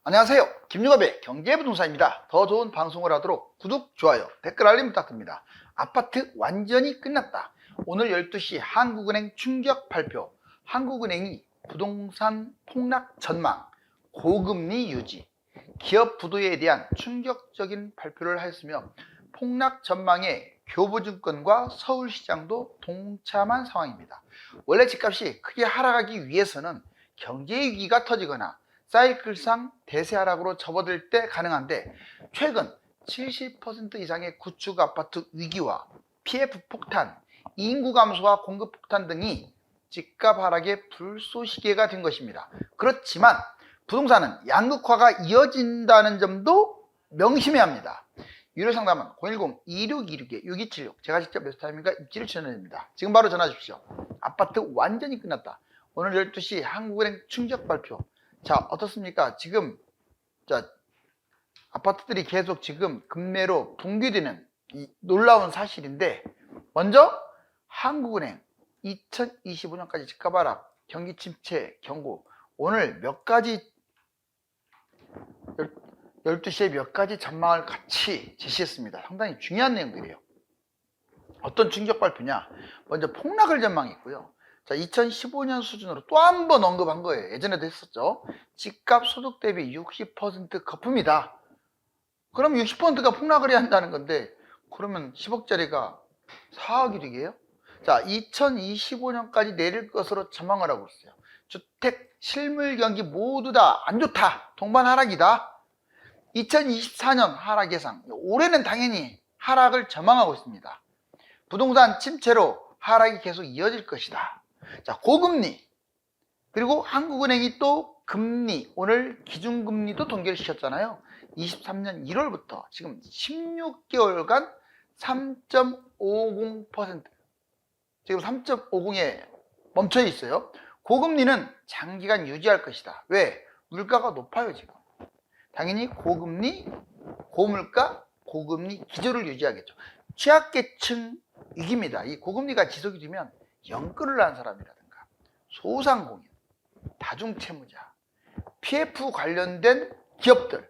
안녕하세요. 김유갑의 경제부동산입니다. 더 좋은 방송을 하도록 구독, 좋아요, 댓글 알림 부탁드립니다. 아파트 완전히 끝났다. 오늘 12시 한국은행 충격 발표. 한국은행이 부동산 폭락 전망, 고금리 유지, 기업 부도에 대한 충격적인 발표를 하였으며 폭락 전망에 교보증권과 서울시장도 동참한 상황입니다. 원래 집값이 크게 하락하기 위해서는 경제위기가 터지거나 사이클상 대세 하락으로 접어들 때 가능한데, 최근 70% 이상의 구축 아파트 위기와 PF 폭탄, 인구 감소와 공급 폭탄 등이 집값 하락의 불쏘시개가 된 것입니다. 그렇지만 부동산은 양극화가 이어진다는 점도 명심해야 합니다. 유료 상담은 010-2626-6276, 제가 직접 메스타임과 입지를 추천드립니다. 지금 바로 전화 주십시오. 아파트 완전히 끝났다. 오늘 12시 한국은행 충격 발표. 자, 어떻습니까? 지금 아파트들이 계속 지금 급매로 붕괴되는 이 놀라운 사실인데, 먼저 한국은행 2025년까지 집값 하락, 경기 침체 경고, 오늘 몇 가지 12시에 몇 가지 전망을 같이 제시했습니다. 상당히 중요한 내용들이에요. 어떤 충격 발표냐? 먼저 폭락을 전망했고요. 자, 2015년 수준으로 또 한 번 언급한 거예요. 예전에도 했었죠. 집값 소득 대비 60% 거품이다. 그럼 60%가 폭락을 해야 한다는 건데, 그러면 10억짜리가 4억이 되게요? 자, 2025년까지 내릴 것으로 전망을 하고 있어요. 주택, 실물 경기 모두 다 안 좋다. 동반 하락이다. 2024년 하락 예상. 올해는 당연히 하락을 전망하고 있습니다. 부동산 침체로 하락이 계속 이어질 것이다. 자, 고금리, 그리고 한국은행이 또 금리, 오늘 기준금리도 동결 시켰잖아요. 23년 1월부터 지금 16개월간 3.50%, 지금 3.50에 멈춰 있어요. 고금리는 장기간 유지할 것이다. 왜? 물가가 높아요. 지금 당연히 고금리, 고물가, 고금리 기조를 유지하겠죠. 취약계층 위기입니다. 이 고금리가 지속이 되면 영끌을 한 사람이라든가 소상공인, 다중채무자, PF 관련된 기업들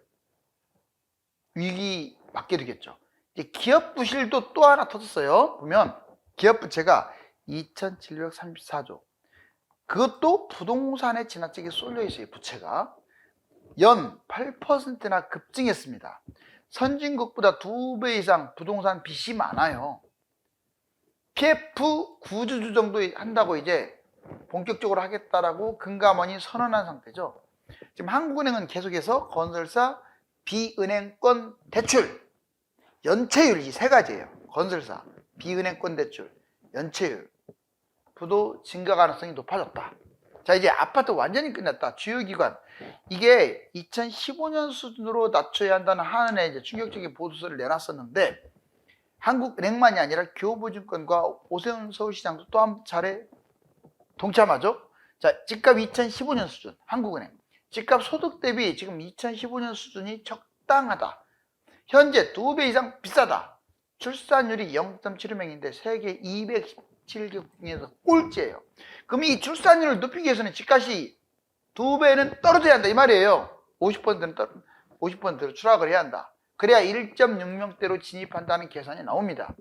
위기 맞게 되겠죠. 이제 기업 부실도 또 하나 터졌어요. 보면 기업 부채가 2,734조, 그것도 부동산에 지나치게 쏠려 있어요. 부채가 연 8%나 급증했습니다. 선진국보다 2배 이상 부동산 빚이 많아요. PF 구주주 정도 한다고 이제 본격적으로 하겠다라고 금감원이 선언한 상태죠. 지금 한국은행은 계속해서 건설사 비은행권 대출, 연체율, 이 세 가지예요. 건설사, 비은행권 대출, 연체율, 부도 증가 가능성이 높아졌다. 자, 이제 아파트 완전히 끝났다. 주요 기관, 이게 2015년 수준으로 낮춰야 한다는 한은에 이제 충격적인 보도서를 내놨었는데, 한국은행만이 아니라 교보증권과 오세훈 서울시장도 또 한 차례 동참하죠. 자, 집값 2015년 수준, 한국은행. 집값 소득 대비 지금 2015년 수준이 적당하다. 현재 2배 이상 비싸다. 출산율이 0.75명인데 세계 217개국 중에서 꼴찌예요. 그럼 이 출산율을 높이기 위해서는 집값이 2배는 떨어져야 한다 이 말이에요. 50%로 추락을 해야 한다. 그래야 1.6명대로 진입한다는 계산이 나옵니다.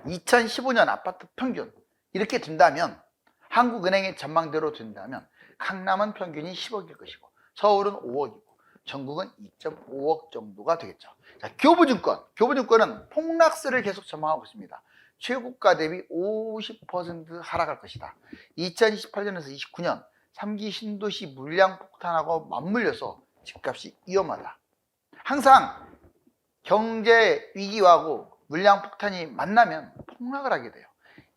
2015년 아파트 평균 이렇게 된다면, 한국은행의 전망대로 된다면 강남은 평균이 10억일 것이고 서울은 5억이고 전국은 2.5억 정도가 되겠죠. 자, 교보증권은 폭락세를 계속 전망하고 있습니다. 최고가 대비 50% 하락할 것이다. 2028년에서 29년 3기 신도시 물량 폭탄하고 맞물려서 집값이 위험하다. 항상 경제 위기하고 물량 폭탄이 만나면 폭락을 하게 돼요.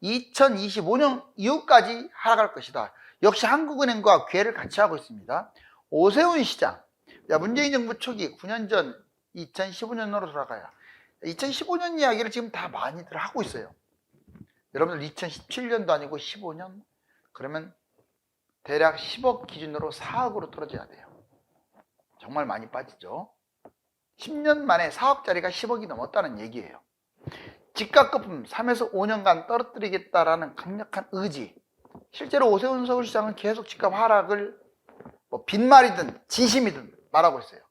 2025년 이후까지 하락할 것이다. 역시 한국은행과 궤를 같이 하고 있습니다. 오세훈 시장, 문재인 정부 초기 9년 전 2015년으로 돌아가야, 2015년 이야기를 지금 다 많이들 하고 있어요. 여러분들 2017년도 아니고 15년? 그러면 대략 10억 기준으로 4억으로 떨어져야 돼요. 정말 많이 빠지죠. 10년 만에 4억짜리가 10억이 넘었다는 얘기예요. 집값 거품 3에서 5년간 떨어뜨리겠다라는 강력한 의지. 실제로 오세훈 서울시장은 계속 집값 하락을 뭐 빈말이든 진심이든 말하고 있어요.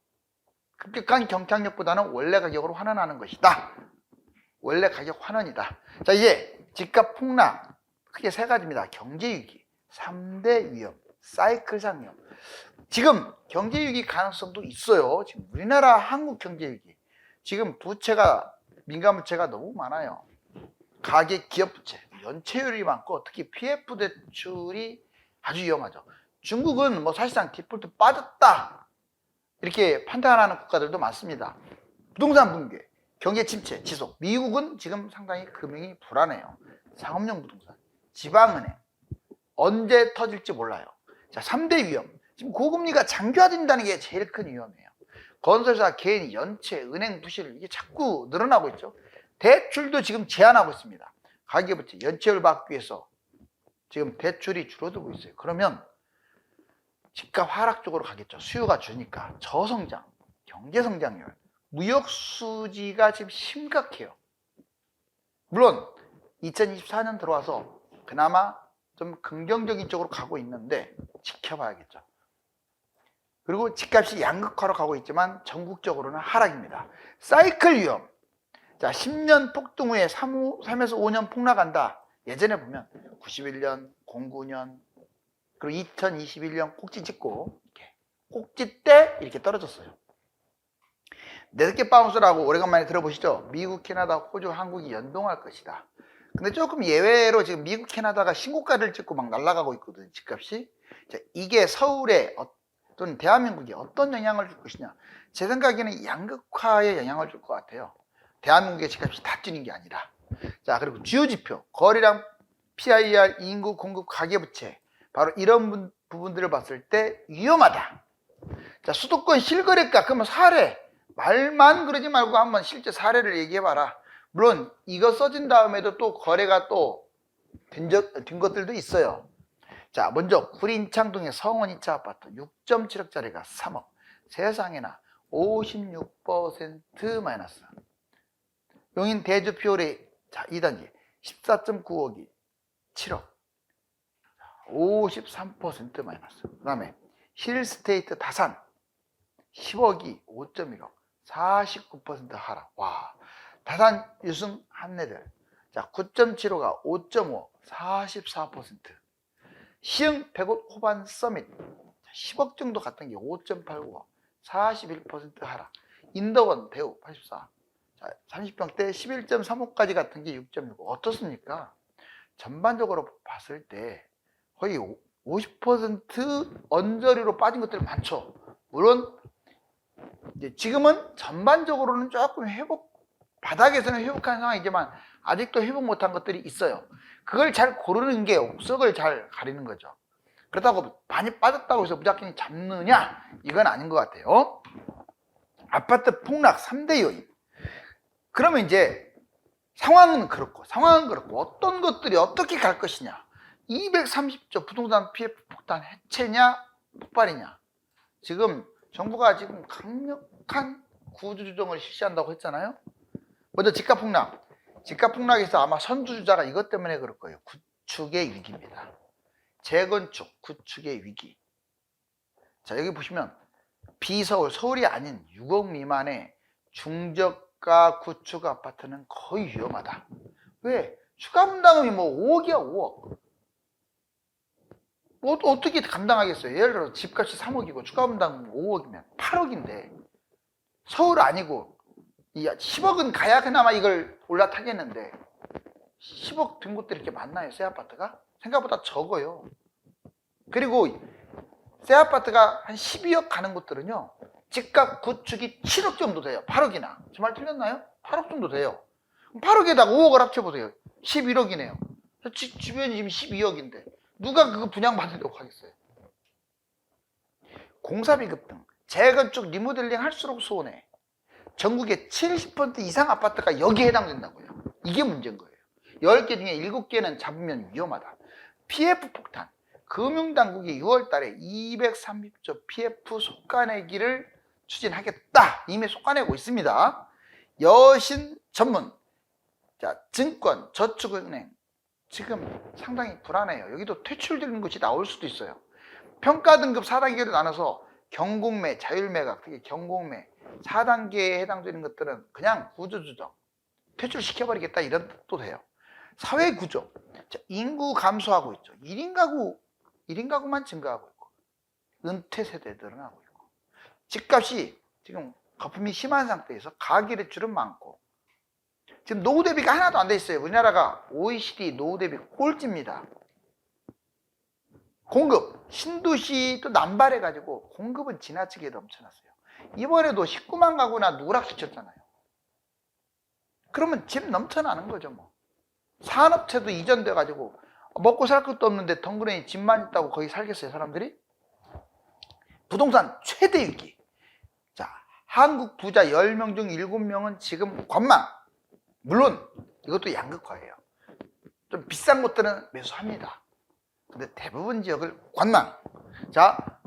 급격한 경착륙보다는 원래 가격으로 환원하는 것이다. 원래 가격 환원이다. 자, 이제 집값 폭락 크게 세 가지입니다. 경제위기, 3대 위험, 사이클상 위험. 지금 경제위기 가능성도 있어요. 지금 우리나라 한국 경제위기, 지금 부채가, 민간부채가 너무 많아요. 가계 기업부채, 연체율이 많고 특히 PF 대출이 아주 위험하죠. 중국은 뭐 사실상 디폴트 빠졌다 이렇게 판단하는 국가들도 많습니다. 부동산 붕괴, 경제 침체 지속. 미국은 지금 상당히 금융이 불안해요. 상업용 부동산, 지방은행 언제 터질지 몰라요. 자, 3대 위험. 지금 고금리가 장기화된다는 게 제일 큰 위험이에요. 건설사, 개인, 연체, 은행 부실 이게 자꾸 늘어나고 있죠. 대출도 지금 제한하고 있습니다. 가계부채, 연체율 받기 위해서 지금 대출이 줄어들고 있어요. 그러면 집값 하락 쪽으로 가겠죠. 수요가 주니까. 저성장, 경제성장률, 무역 수지가 지금 심각해요. 물론 2024년 들어와서 그나마 좀 긍정적인 쪽으로 가고 있는데 지켜봐야겠죠. 그리고 집값이 양극화로 가고 있지만 전국적으로는 하락입니다. 사이클 위험. 자, 10년 폭등 후에 3에서 5년 폭락한다. 예전에 보면 91년, 09년, 그리고 2021년 꼭지 찍고 이렇게 꼭지 때 이렇게 떨어졌어요. 4개 바운스라고 오래간만에 들어보시죠? 미국, 캐나다, 호주, 한국이 연동할 것이다. 근데 조금 예외로 지금 미국, 캐나다가 신고가를 찍고 막 날아가고 있거든요. 집값이. 자, 이게 서울에 또는 대한민국에 어떤 영향을 줄 것이냐. 제 생각에는 양극화에 영향을 줄 것 같아요. 대한민국의 집값이 다 뛰는 게 아니라. 자, 그리고 주요 지표, 거래량, PIR, 인구, 공급, 가계부채. 바로 이런 부분들을 봤을 때 위험하다. 자, 수도권 실거래가, 그러면 사례. 말만 그러지 말고 한번 실제 사례를 얘기해봐라. 물론 이거 써진 다음에도 또 거래가 또 된 것들도 있어요. 자, 먼저 구리인창동의 성원 2차 아파트 6.7억짜리가 3억. 세상에나 56% 마이너스. 용인 대주피올의 자 2단지 14.9억이 7억. 53% 마이너스. 그 다음에 힐스테이트 다산 10억이 5.1억. 49% 하락. 와, 다산 유승 한내들. 자, 9.75가 5.5, 44%. 시흥 100옷 호반 서밋 10억 정도 갔던 게 5.89억, 41% 하락. 인더원 대우 84. 자, 30평대 11.35까지 갔던 게 6.65. 어떻습니까? 전반적으로 봤을 때 거의 50% 언저리로 빠진 것들이 많죠. 물론 이제 지금은 전반적으로는 조금 바닥에서는 회복한 상황이지만 아직도 회복 못한 것들이 있어요. 그걸 잘 고르는 게 옥석을 잘 가리는 거죠. 그렇다고 많이 빠졌다고 해서 무작정 잡느냐? 이건 아닌 것 같아요. 아파트 폭락 3대 요인. 그러면 이제 상황은 그렇고 어떤 것들이 어떻게 갈 것이냐. 230조 부동산 PF 폭탄 해체냐 폭발이냐. 지금 정부가 지금 강력한 구조조정을 실시한다고 했잖아요. 먼저 집값 폭락. 집값 폭락에서 아마 선두주자가 이것 때문에 그럴 거예요. 구축의 위기입니다. 재건축, 구축의 위기. 자, 여기 보시면 비서울, 서울이 아닌 6억 미만의 중저가 구축 아파트는 거의 위험하다. 왜? 추가 분담금이 뭐 5억이야, 5억. 뭐 어떻게 감당하겠어요? 예를 들어 집값이 3억이고 추가 분담금 5억이면 8억인데 서울 아니고 10억은 가야 그나마 이걸 올라타겠는데 10억 된 곳들이 이렇게 많나요? 새 아파트가? 생각보다 적어요. 그리고 새 아파트가 한 12억 가는 곳들은요 집값 구축이 7억 정도 돼요. 8억이나. 저 말 틀렸나요? 8억 정도 돼요. 8억에다가 5억을 합쳐보세요. 11억이네요. 주변이 지금 12억인데 누가 그거 분양받으려고 하겠어요? 공사비 급등, 재건축, 리모델링 할수록 손해. 전국의 70% 이상 아파트가 여기에 해당된다고요. 이게 문제인 거예요. 10개 중에 7개는 잡으면 위험하다. PF 폭탄. 금융당국이 6월 달에 230조 PF 속가내기를 추진하겠다. 이미 속가내고 있습니다. 여신 전문. 자, 증권, 저축은행. 지금 상당히 불안해요. 여기도 퇴출되는 것이 나올 수도 있어요. 평가 등급 4단계로 나눠서 경공매, 자율매각, 특히 경공매 4단계에 해당되는 것들은 그냥 구조조정, 퇴출시켜버리겠다 이런 뜻도 돼요. 사회구조, 인구 감소하고 있죠. 1인 가구만 증가하고 있고 은퇴 세대들은 하고 있고 집값이 지금 거품이 심한 상태에서 가계대출은 많고 지금 노후 대비가 하나도 안 돼 있어요. 우리나라가 OECD 노후 대비 꼴찌입니다. 공급, 신도시 또 남발해가지고 공급은 지나치게 넘쳐났어요. 이번에도 19만 가구나 누락시켰잖아요. 그러면 집 넘쳐나는 거죠 뭐. 산업체도 이전돼가지고 먹고 살 것도 없는데 덩그러니 집만 있다고 거기 살겠어요 사람들이? 부동산 최대 위기. 자, 한국 부자 10명 중 7명은 지금 관망. 물론 이것도 양극화예요. 좀 비싼 것들은 매수합니다. 근데 대부분 지역을 관망. 자,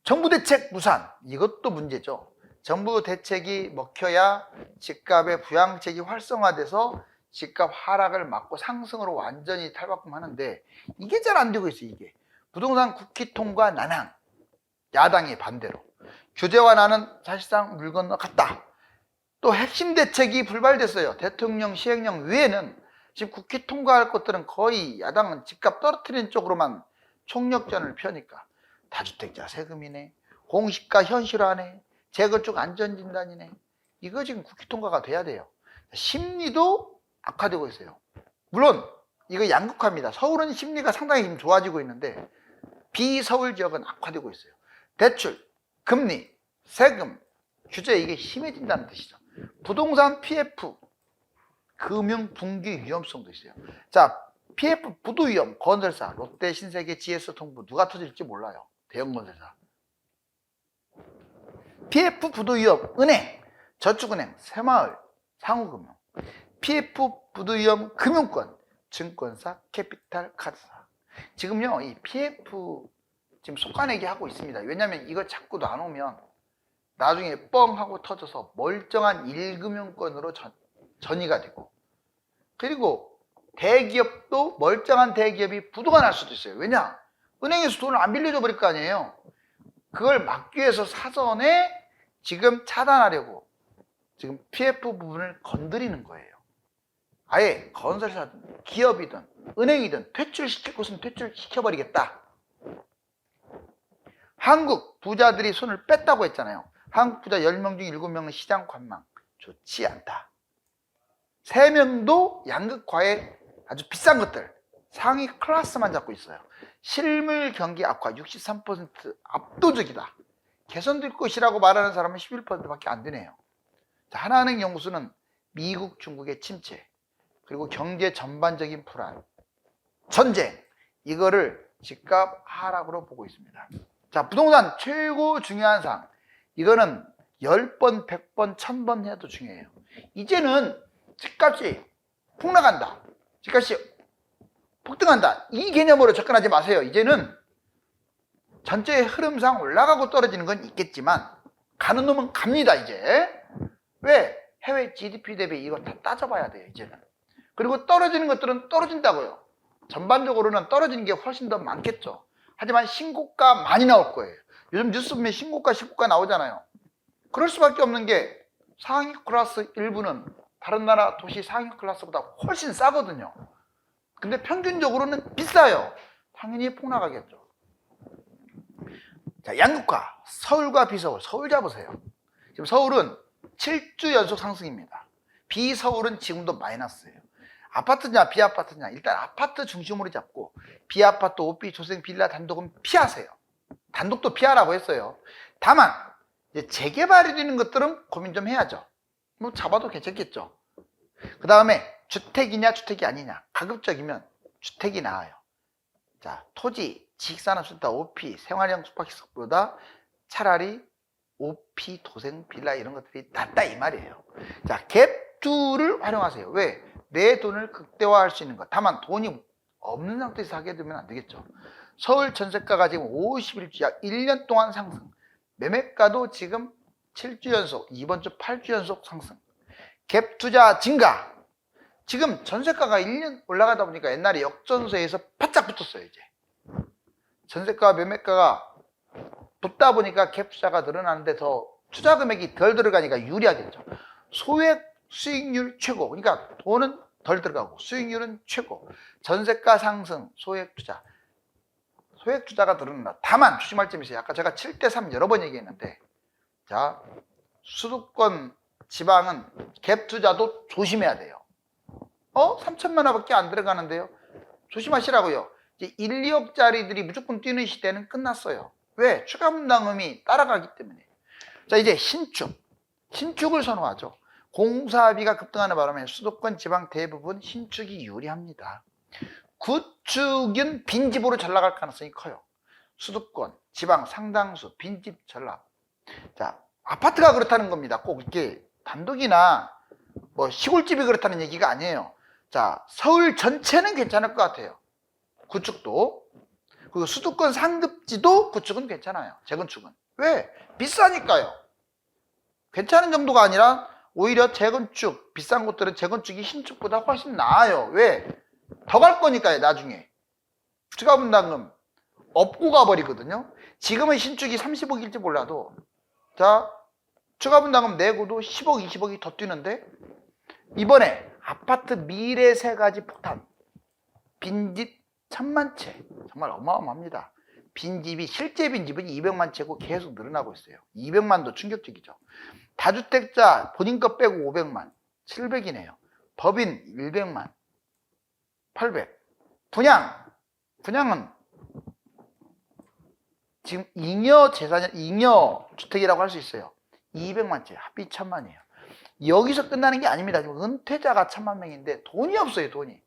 정부 대책 무산. 이것도 문제죠. 정부 대책이 먹혀야 집값의 부양책이 활성화돼서 집값 하락을 막고 상승으로 완전히 탈바꿈하는데 이게 잘 안 되고 있어요. 이게 부동산 국회 통과 난항. 야당의 반대로 규제 완화는 사실상 물 건너갔다. 또 핵심 대책이 불발됐어요. 대통령 시행령 외에는 지금 국회 통과할 것들은 거의 야당은 집값 떨어뜨리는 쪽으로만 총력전을 펴니까 다주택자 세금이네, 공시가 현실화네, 재건축 안전진단이네. 이거 지금 국회 통과가 돼야 돼요. 심리도 악화되고 있어요. 물론 이거 양극화입니다. 서울은 심리가 상당히 지금 좋아지고 있는데 비서울 지역은 악화되고 있어요. 대출, 금리, 세금, 규제 이게 심해진다는 뜻이죠. 부동산 PF, 금융 붕괴 위험성도 있어요. 자, PF 부도 위험, 건설사, 롯데, 신세계, GS, 통부 누가 터질지 몰라요. 대형 건설사. PF 부도 위험, 은행, 저축은행, 새마을, 상호금융. PF 부도 위험, 금융권, 증권사, 캐피탈, 카드사. 지금요, 이 PF 지금 속아내기 하고 있습니다. 왜냐하면 이거 자꾸 놔놓으면 나중에 뻥 하고 터져서 멀쩡한 1금융권으로 전이가 되고 그리고 대기업도 멀쩡한 대기업이 부도가 날 수도 있어요. 왜냐? 은행에서 돈을 안 빌려줘 버릴 거 아니에요. 그걸 막기 위해서 사전에 지금 차단하려고 지금 PF 부분을 건드리는 거예요. 아예 건설사든 기업이든 은행이든 퇴출시킬 곳은 퇴출시켜버리겠다. 한국 부자들이 손을 뺐다고 했잖아요. 한국 부자 10명 중 7명은 시장 관망. 좋지 않다. 3명도 양극화에 아주 비싼 것들 상위 클래스만 잡고 있어요. 실물 경기 악화 63% 압도적이다. 개선될 것이라고 말하는 사람은 11%밖에 안 되네요. 자, 하나은행 연구소는 미국, 중국의 침체 그리고 경제 전반적인 불안, 전쟁 이거를 집값 하락으로 보고 있습니다. 자, 부동산 최고 중요한 사항. 이거는 10번, 100번, 1000번 해도 중요해요. 이제는 집값이 폭락한다. 집값이 폭등한다. 이 개념으로 접근하지 마세요. 이제는 전체의 흐름상 올라가고 떨어지는 건 있겠지만 가는 놈은 갑니다. 이제. 왜? 해외 GDP 대비 이거 다 따져봐야 돼요. 이제는. 그리고 떨어지는 것들은 떨어진다고요. 전반적으로는 떨어지는 게 훨씬 더 많겠죠. 하지만 신고가 많이 나올 거예요. 요즘 뉴스 보면 신고가 나오잖아요. 그럴 수밖에 없는 게 상위 클래스 일부는 다른 나라 도시 상위 클래스보다 훨씬 싸거든요. 근데 평균적으로는 비싸요. 당연히 폭락하겠죠. 자, 양극화. 서울과 비서울. 서울 잡으세요. 지금 서울은 7주 연속 상승입니다. 비서울은 지금도 마이너스예요. 아파트냐 비아파트냐 일단 아파트 중심으로 잡고 비아파트, 오피, 조생, 빌라, 단독은 피하세요. 단독도 피하라고 했어요. 다만 이제 재개발이 되는 것들은 고민 좀 해야죠. 뭐 잡아도 괜찮겠죠. 그 다음에 주택이냐 주택이 아니냐. 가급적이면 주택이 나아요. 자, 토지, 지식산업센터, 오피, 생활형 숙박시설보다 차라리 오피, 도생, 빌라 이런 것들이 낫다 이 말이에요. 자, 갭2를 활용하세요. 왜? 내 돈을 극대화할 수 있는 것. 다만 돈이 없는 상태에서 하게 되면 안 되겠죠. 서울 전세가가 지금 51주 약 1년 동안 상승. 매매가도 지금 7주 연속, 이번 주 8주 연속 상승. 갭 투자 증가. 지금 전세가가 1년 올라가다 보니까 옛날에 역전세에서 바짝 붙었어요. 이제 전세가와 매매가가 붙다 보니까 갭 투자가 늘어나는데 더 투자 금액이 덜 들어가니까 유리하겠죠. 소액 수익률 최고. 그러니까 돈은 덜 들어가고 수익률은 최고. 전세가 상승, 소액 투자. 소액 투자가 늘어난다. 다만 조심할 점이 있어요. 아까 제가 7대3 여러 번 얘기했는데, 자, 수도권 지방은 갭 투자도 조심해야 돼요. 3천만 원밖에 안 들어가는데요. 조심하시라고요. 이제 1, 2억짜리들이 무조건 뛰는 시대는 끝났어요. 왜? 추가 분담금이 따라가기 때문에. 자, 이제 신축을 선호하죠. 공사비가 급등하는 바람에 수도권 지방 대부분 신축이 유리합니다. 구축은 빈집으로 전락할 가능성이 커요. 수도권 지방 상당수 빈집 전락. 자, 아파트가 그렇다는 겁니다. 꼭 이렇게 단독이나 뭐 시골집이 그렇다는 얘기가 아니에요. 자, 서울 전체는 괜찮을 것 같아요. 구축도. 그리고 수도권 상급지도 구축은 괜찮아요. 재건축은. 왜? 비싸니까요. 괜찮은 정도가 아니라 오히려 재건축, 비싼 곳들은 재건축이 신축보다 훨씬 나아요. 왜? 더 갈 거니까요, 나중에. 추가 분담금 업고 가버리거든요. 지금은 신축이 30억일지 몰라도, 자, 추가 분담금 내고도 10억, 20억이 더 뛰는데, 이번에 아파트 미래 세 가지 폭탄. 빈집 1000만 채. 정말 어마어마합니다. 빈집이, 실제 빈집은 200만 채고 계속 늘어나고 있어요. 200만도 충격적이죠. 다주택자 본인 것 빼고 500만, 700이네요. 법인 100만, 800. 분양은 지금 잉여 재산, 잉여 주택이라고 할 수 있어요. 200만 채, 합이 1000만이에요. 여기서 끝나는 게 아닙니다. 지금 은퇴자가 1000만 명인데 돈이 없어요, 돈이.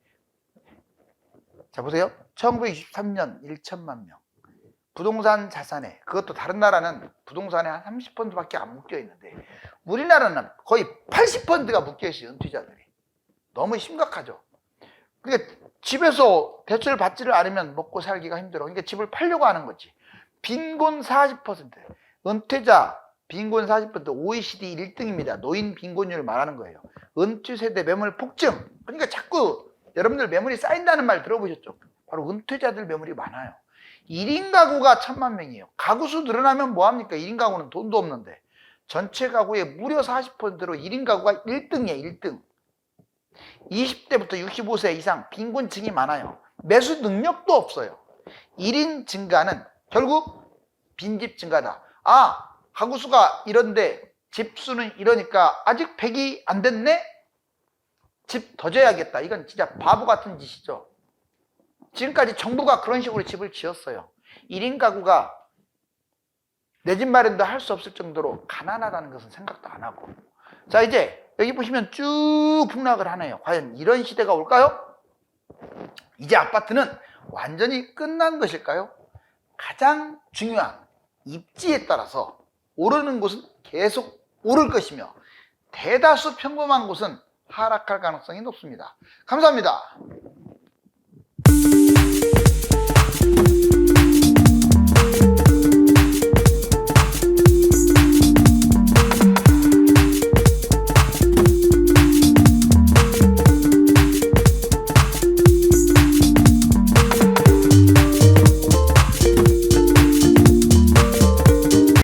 자, 보세요. 1923년 1천만 명. 부동산 자산에, 그것도 다른 나라는 부동산에 한 30%밖에 안 묶여 있는데, 우리나라는 거의 80%가 묶여 있어요, 은퇴자들이. 너무 심각하죠. 그러니까 집에서 대출 받지를 않으면 먹고 살기가 힘들어. 그러니까 집을 팔려고 하는 거지. 빈곤 40%. 은퇴자 빈곤 40%, OECD 1등입니다. 노인 빈곤율을 말하는 거예요. 은퇴 세대 매물 폭증. 그러니까 자꾸 여러분들 매물이 쌓인다는 말 들어보셨죠? 바로 은퇴자들 매물이 많아요. 1인 가구가 1000만 명이에요. 가구 수 늘어나면 뭐합니까? 1인 가구는 돈도 없는데. 전체 가구의 무려 40%로 1인 가구가 1등이에요. 1등. 20대부터 65세 이상 빈곤층이 많아요. 매수 능력도 없어요. 1인 증가는 결국 빈집 증가다. 가구 수가 이런데 집 수는 이러니까 아직 100이 안 됐네? 집 더 줘야겠다. 이건 진짜 바보 같은 짓이죠. 지금까지 정부가 그런 식으로 집을 지었어요. 1인 가구가 내 집 마련도 할 수 없을 정도로 가난하다는 것은 생각도 안 하고. 자, 이제 여기 보시면 쭉 폭락을 하네요. 과연 이런 시대가 올까요? 이제 아파트는 완전히 끝난 것일까요? 가장 중요한 입지에 따라서 오르는 곳은 계속 오를 것이며, 대다수 평범한 곳은 하락할 가능성이 높습니다. 감사합니다.